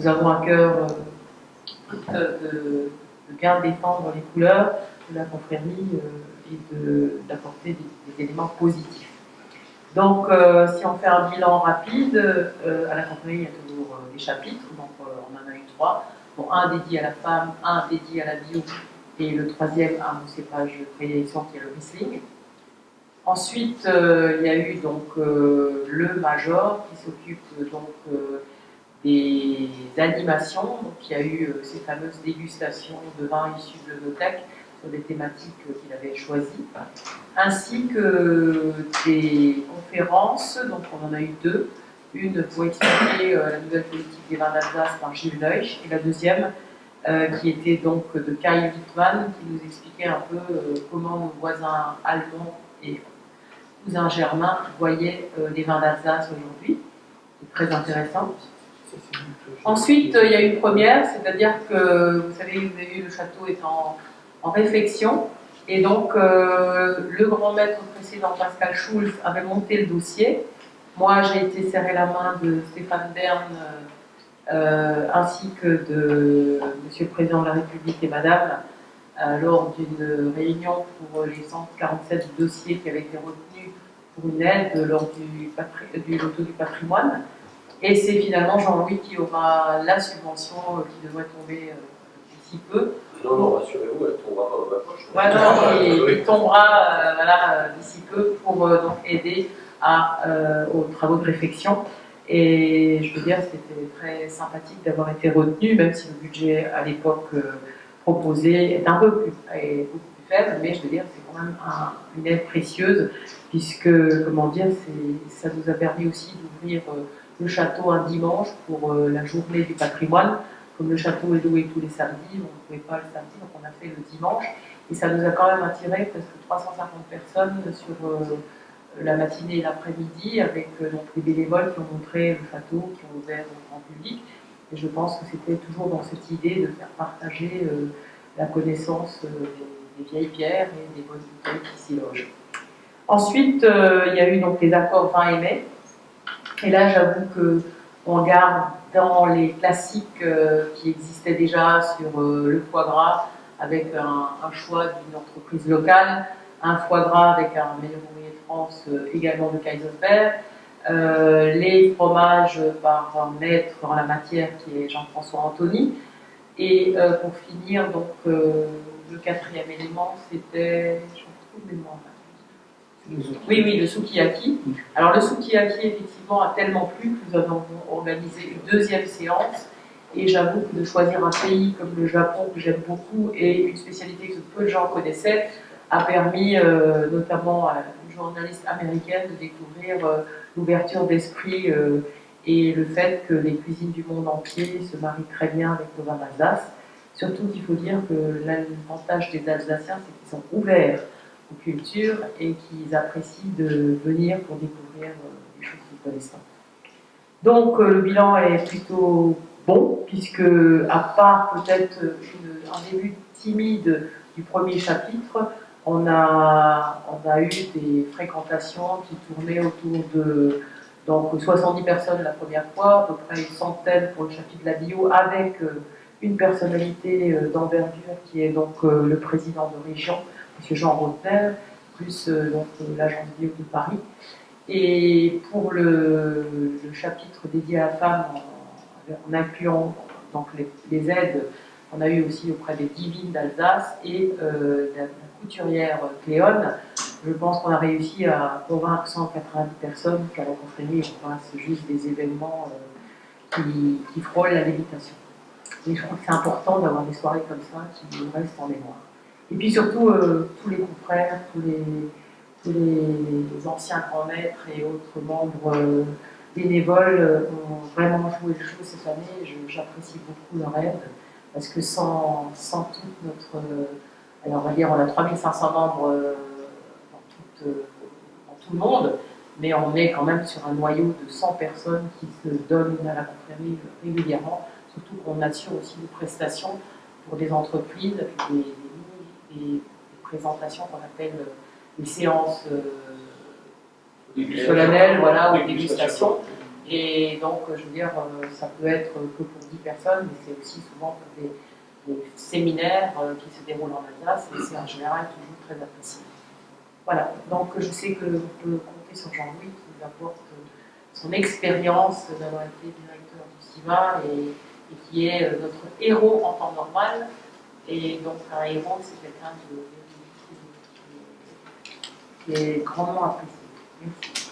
nous avons à cœur de bien défendre les couleurs de la confrérie et d'apporter des éléments positifs. Donc, si on fait un bilan rapide, à la confrérie, il y a toujours des chapitres, donc on en a eu 3. Bon, un dédié à la femme, un dédié à la bio, et le troisième à un cépage de prédilection qui est le Riesling. Ensuite, il y a eu donc le Major qui s'occupe donc des animations. Donc, il y a eu ces fameuses dégustations de vins issus de l'œnothèque sur des thématiques qu'il avait choisies, ainsi que des conférences. Donc, on en a eu 2. Une pour expliquer la nouvelle politique des vins d'Alsace par Gilles Neuch, et la deuxième qui était donc de Kai Wittmann, qui nous expliquait un peu comment nos voisins allemands et cousins germains voyaient les vins d'Alsace aujourd'hui. C'est très intéressant. Ensuite, il y a une première, c'est-à-dire que, vous savez, vous avez vu, le château est en réflexion, et donc le grand maître précédent, Pascal Schulz, avait monté le dossier. Moi, j'ai été serrer la main de Stéphane Bern, ainsi que de Monsieur le Président de la République et Madame, lors d'une réunion pour les 147 dossiers qui avaient été retenus pour une aide lors du loto du patrimoine. Et c'est finalement Jean-Louis qui aura la subvention qui devrait tomber d'ici peu. Non, non, rassurez-vous, elle ne tombera pas dans ma poche. Ouais, non, il tombera voilà, d'ici peu pour donc aider aux travaux de réflexion. Et je veux dire, c'était très sympathique d'avoir été retenu, même si le budget à l'époque proposé est un peu beaucoup plus faible, mais je veux dire, c'est quand même une aide précieuse, puisque, comment dire, ça nous a permis aussi d'ouvrir le château un dimanche pour la journée du patrimoine. Comme le château est loué tous les samedis, on ne pouvait pas le samedi, donc on a fait le dimanche. Et ça nous a quand même attiré presque 350 personnes sur la matinée et l'après-midi, avec donc les bénévoles qui ont montré le château, qui ont ouvert au grand public. Et je pense que c'était toujours dans cette idée de faire partager la connaissance des vieilles pierres et des bonnes bouteilles qui s'y logent. Ensuite, il y a eu donc les accords vin et mets. Et là, j'avoue qu'on garde dans les classiques qui existaient déjà sur le foie gras, avec un choix d'une entreprise locale, un foie gras avec un meilleur ouvrier de France également de Kaiserberg, les fromages par un maître en la matière qui est Jean-François Anthony, et pour finir, donc le quatrième élément, c'était, je retrouve les mots. Oui, le sukiyaki. Alors le sukiyaki, effectivement, a tellement plu que nous avons organisé une deuxième séance. Et j'avoue que de choisir un pays comme le Japon, que j'aime beaucoup, et une spécialité que peu de gens connaissaient, a permis notamment à une journaliste américaine de découvrir l'ouverture d'esprit et le fait que les cuisines du monde entier se marient très bien avec nos vins d'Alsace. Surtout qu'il faut dire que l'avantage des Alsaciens, c'est qu'ils sont ouverts aux cultures et qu'ils apprécient de venir pour découvrir des choses qu'ils ne connaissent pas. Donc le bilan est plutôt bon, puisque à part peut-être un début timide du premier chapitre, on a eu des fréquentations qui tournaient autour de donc 70 personnes la première fois, à peu près une centaine pour le chapitre de la bio, avec une personnalité d'envergure qui est donc le président de région, M. Jean Rotner, plus l'agence bio de Paris. Et pour le chapitre dédié à la femme, en incluant donc les aides, on a eu aussi auprès des divines d'Alsace et la couturière Cléone. Je pense qu'on a réussi à convaincre 190 personnes qu'à la confrérie, on fasse juste des événements qui frôlent la lévitation. Et je crois que c'est important d'avoir des soirées comme ça qui nous restent en mémoire. Et puis surtout, tous les confrères, tous les anciens grands maîtres et autres membres bénévoles ont vraiment joué le jeu cette année. J'apprécie beaucoup leur aide, parce que sans toute notre... alors on va dire, on a 3500 membres dans tout le monde, mais on est quand même sur un noyau de 100 personnes qui se donnent à la confrérie régulièrement, surtout qu'on assure aussi des prestations pour des entreprises, des présentations qu'on appelle des séances solennelles, voilà, ou dégustations, Et donc, je veux dire, ça peut être que pour 10 personnes, mais c'est aussi souvent pour des séminaires qui se déroulent en Alsace, et c'est en général toujours très apprécié. Voilà, donc je sais que vous pouvez compter sur Jean-Louis qui nous apporte son expérience d'avoir été directeur du CIVA et qui est notre héros en temps normal. Et donc un héros, c'est quelqu'un qui est grandement apprécié. Merci.